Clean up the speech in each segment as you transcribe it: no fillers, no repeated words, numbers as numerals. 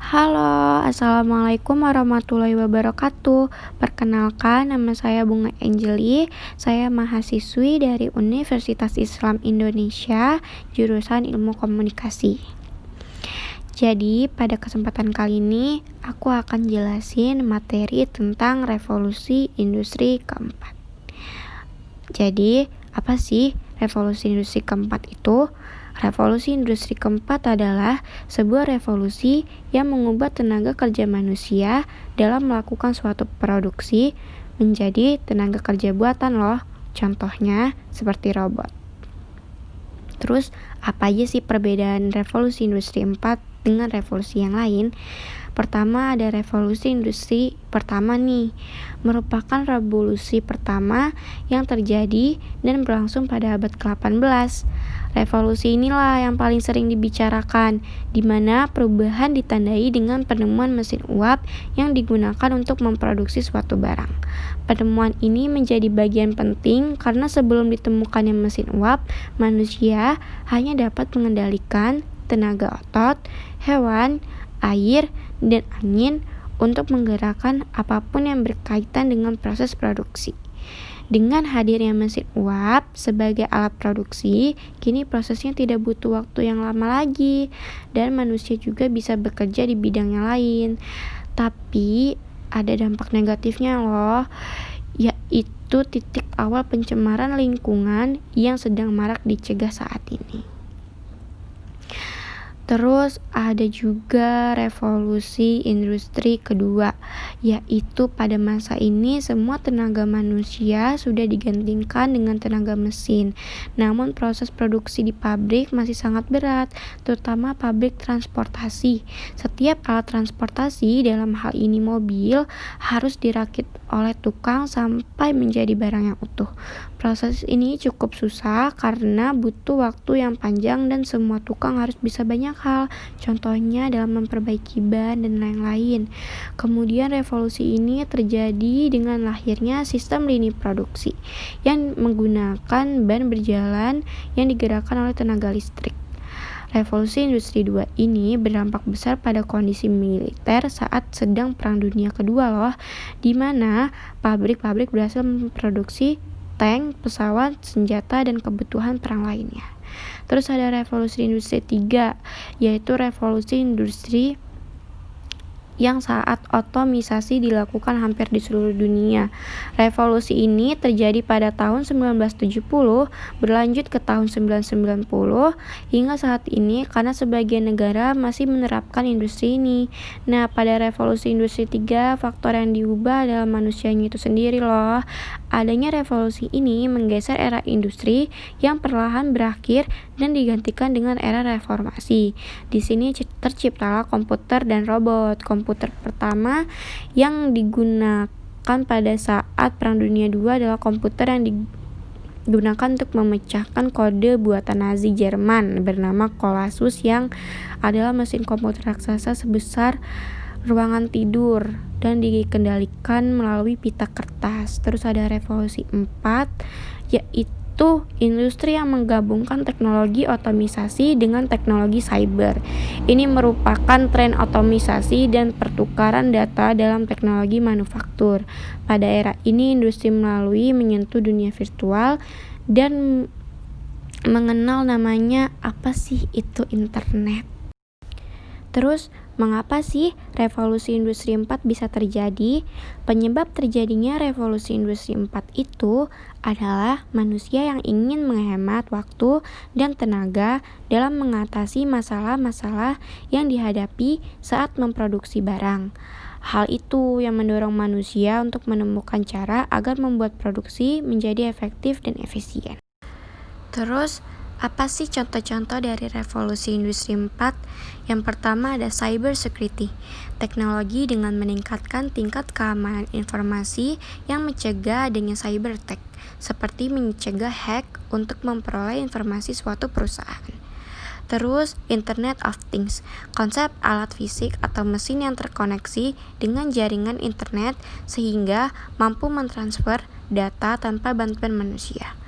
Halo, Assalamualaikum warahmatullahi wabarakatuh. Perkenalkan, nama saya Bunga Angeli. Saya mahasiswi dari Universitas Islam Indonesia, jurusan Ilmu Komunikasi. Jadi, pada kesempatan kali ini, aku akan jelasin materi tentang revolusi industri keempat. Jadi, apa sih revolusi industri keempat itu? Revolusi industri keempat adalah sebuah revolusi yang mengubah tenaga kerja manusia dalam melakukan suatu produksi menjadi tenaga kerja buatan loh. Contohnya seperti robot. Terus, apa aja sih perbedaan revolusi industri 4 dengan revolusi yang lain? Pertama, ada revolusi industri pertama nih, merupakan revolusi pertama yang terjadi dan berlangsung pada abad ke-18. Revolusi inilah yang paling sering dibicarakan, di mana perubahan ditandai dengan penemuan mesin uap yang digunakan untuk memproduksi suatu barang. Penemuan ini menjadi bagian penting karena sebelum ditemukannya mesin uap, manusia hanya dapat mengendalikan tenaga otot, hewan, air, dan angin untuk menggerakkan apapun yang berkaitan dengan proses produksi. Dengan hadirnya mesin uap sebagai alat produksi, kini prosesnya tidak butuh waktu yang lama lagi, dan manusia juga bisa bekerja di bidang yang lain. Tapi ada dampak negatifnya loh, yaitu titik awal pencemaran lingkungan yang sedang marak dicegah saat ini. Terus ada juga revolusi industri kedua, yaitu pada masa ini semua tenaga manusia sudah digantikan dengan tenaga mesin. Namun proses produksi di pabrik masih sangat berat, terutama pabrik transportasi. Setiap alat transportasi, dalam hal ini mobil, harus dirakit oleh tukang sampai menjadi barang yang utuh. Proses ini cukup susah karena butuh waktu yang panjang dan semua tukang harus bisa banyak hal, contohnya dalam memperbaiki ban dan lain-lain. Kemudian revolusi ini terjadi dengan lahirnya sistem lini produksi yang menggunakan ban berjalan yang digerakkan oleh tenaga listrik. Revolusi industri 2 ini berdampak besar pada kondisi militer saat sedang Perang Dunia Kedua loh, di mana pabrik-pabrik berhasil memproduksi tank, pesawat, senjata, dan kebutuhan perang lainnya. Terus ada revolusi industri 3, yaitu revolusi industri yang saat otomisasi dilakukan hampir di seluruh dunia. Revolusi ini terjadi pada tahun 1970, berlanjut ke tahun 1990, hingga saat ini karena sebagian negara masih menerapkan industri ini. Nah, pada revolusi industri 3, faktor yang diubah adalah manusianya itu sendiri loh. Adanya revolusi ini menggeser era industri yang perlahan berakhir dan digantikan dengan era reformasi. Di sini terciptalah komputer dan robot. Komputer pertama yang digunakan pada saat Perang Dunia II adalah komputer yang digunakan untuk memecahkan kode buatan Nazi Jerman bernama Colossus, yang adalah mesin komputer raksasa sebesar ruangan tidur dan dikendalikan melalui pita kertas. Terus ada revolusi 4, yaitu industri yang menggabungkan teknologi otomisasi dengan teknologi cyber. Ini merupakan tren otomisasi dan pertukaran data dalam teknologi manufaktur. Pada era ini, industri melalui menyentuh dunia virtual dan mengenal namanya apa sih itu internet. Terus, mengapa sih revolusi industri 4 bisa terjadi? Penyebab terjadinya revolusi industri 4 itu adalah manusia yang ingin menghemat waktu dan tenaga dalam mengatasi masalah-masalah yang dihadapi saat memproduksi barang. Hal itu yang mendorong manusia untuk menemukan cara agar membuat produksi menjadi efektif dan efisien. Terus, apa sih contoh-contoh dari revolusi industri 4? Yang pertama ada cyber security, teknologi dengan meningkatkan tingkat keamanan informasi yang mencegah adanya cyber attack, seperti mencegah hack untuk memperoleh informasi suatu perusahaan. Terus, Internet of Things, konsep alat fisik atau mesin yang terkoneksi dengan jaringan internet sehingga mampu mentransfer data tanpa bantuan manusia.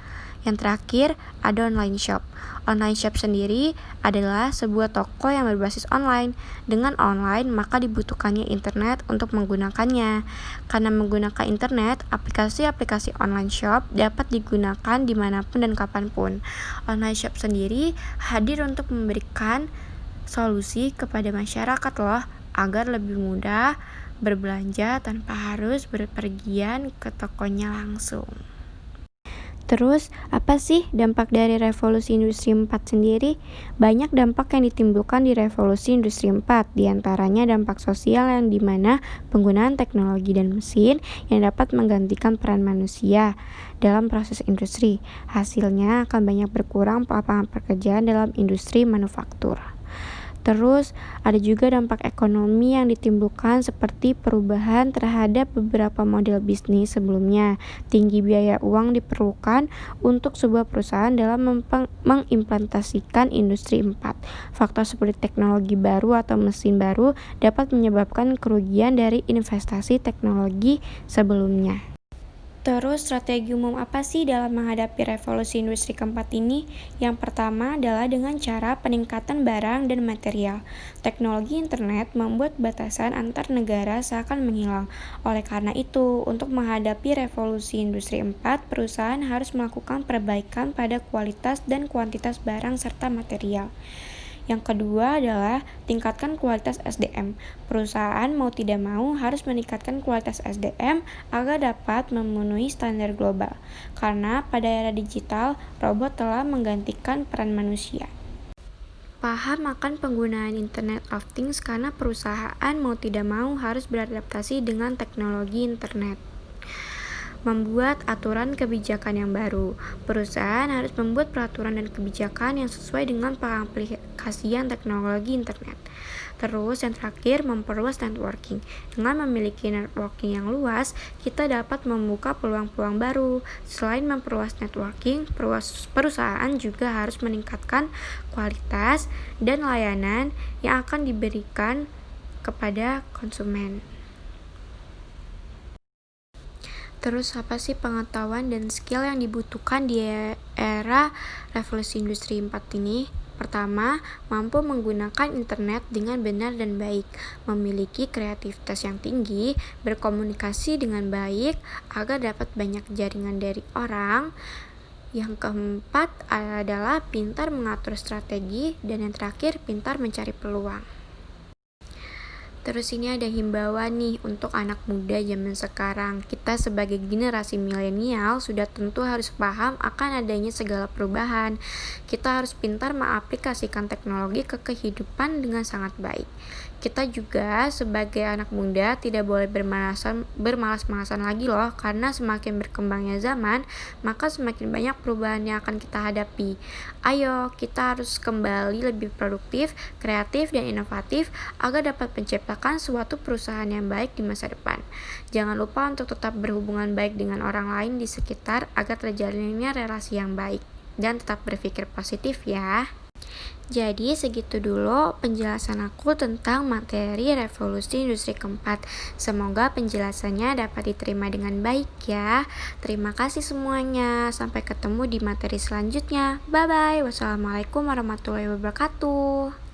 Yang terakhir, ada online shop. Online shop sendiri adalah sebuah toko yang berbasis online. Dengan online, maka dibutuhkannya internet untuk menggunakannya. Karena menggunakan internet, aplikasi-aplikasi online shop dapat digunakan dimanapun dan kapanpun. Online shop sendiri hadir untuk memberikan solusi kepada masyarakat loh, agar lebih mudah berbelanja tanpa harus berpergian ke tokonya langsung. Terus, apa sih dampak dari revolusi industri 4 sendiri? Banyak dampak yang ditimbulkan di revolusi industri 4, diantaranya dampak sosial yang dimana penggunaan teknologi dan mesin yang dapat menggantikan peran manusia dalam proses industri. Hasilnya akan banyak berkurang lapangan pekerjaan dalam industri manufaktur. Terus ada juga dampak ekonomi yang ditimbulkan seperti perubahan terhadap beberapa model bisnis sebelumnya. Tinggi biaya uang diperlukan untuk sebuah perusahaan dalam mengimplementasikan industri 4. Faktor seperti teknologi baru atau mesin baru dapat menyebabkan kerugian dari investasi teknologi sebelumnya. Terus strategi umum apa sih dalam menghadapi revolusi industri keempat ini? Yang pertama adalah dengan cara peningkatan barang dan material. Teknologi internet membuat batasan antar negara seakan menghilang. Oleh karena itu, untuk menghadapi revolusi industri 4, perusahaan harus melakukan perbaikan pada kualitas dan kuantitas barang serta material. Yang kedua adalah tingkatkan kualitas SDM. Perusahaan mau tidak mau harus meningkatkan kualitas SDM agar dapat memenuhi standar global. Karena pada era digital, robot telah menggantikan peran manusia. Paham akan penggunaan Internet of Things karena perusahaan mau tidak mau harus beradaptasi dengan teknologi internet. Membuat aturan kebijakan yang baru. Perusahaan harus membuat peraturan dan kebijakan yang sesuai dengan pengaplikasian teknologi internet. Terus yang terakhir, memperluas networking. Dengan memiliki networking yang luas, kita dapat membuka peluang-peluang baru. Selain memperluas networking, perusahaan juga harus meningkatkan kualitas dan layanan yang akan diberikan kepada konsumen. Terus apa sih pengetahuan dan skill yang dibutuhkan di era revolusi industri 4 ini? Pertama, mampu menggunakan internet dengan benar dan baik, memiliki kreativitas yang tinggi, berkomunikasi dengan baik agar dapat banyak jaringan dari orang. Yang keempat adalah pintar mengatur strategi, dan yang terakhir pintar mencari peluang. Terus ini ada himbauan nih untuk anak muda zaman sekarang. Kita sebagai generasi milenial sudah tentu harus paham akan adanya segala perubahan. Kita harus pintar mengaplikasikan teknologi ke kehidupan dengan sangat baik. Kita juga sebagai anak muda tidak boleh bermalas-malasan lagi loh, karena semakin berkembangnya zaman, maka semakin banyak perubahan yang akan kita hadapi. Ayo, kita harus kembali lebih produktif, kreatif, dan inovatif agar dapat menciptakan suatu perusahaan yang baik di masa depan. Jangan lupa untuk tetap berhubungan baik dengan orang lain di sekitar agar terjalinnya relasi yang baik, dan tetap berpikir positif ya. Jadi segitu dulu penjelasan aku tentang materi revolusi industri keempat. Semoga penjelasannya dapat diterima dengan baik ya. Terima kasih semuanya. Sampai ketemu di materi selanjutnya. Bye bye. Wassalamualaikum warahmatullahi wabarakatuh.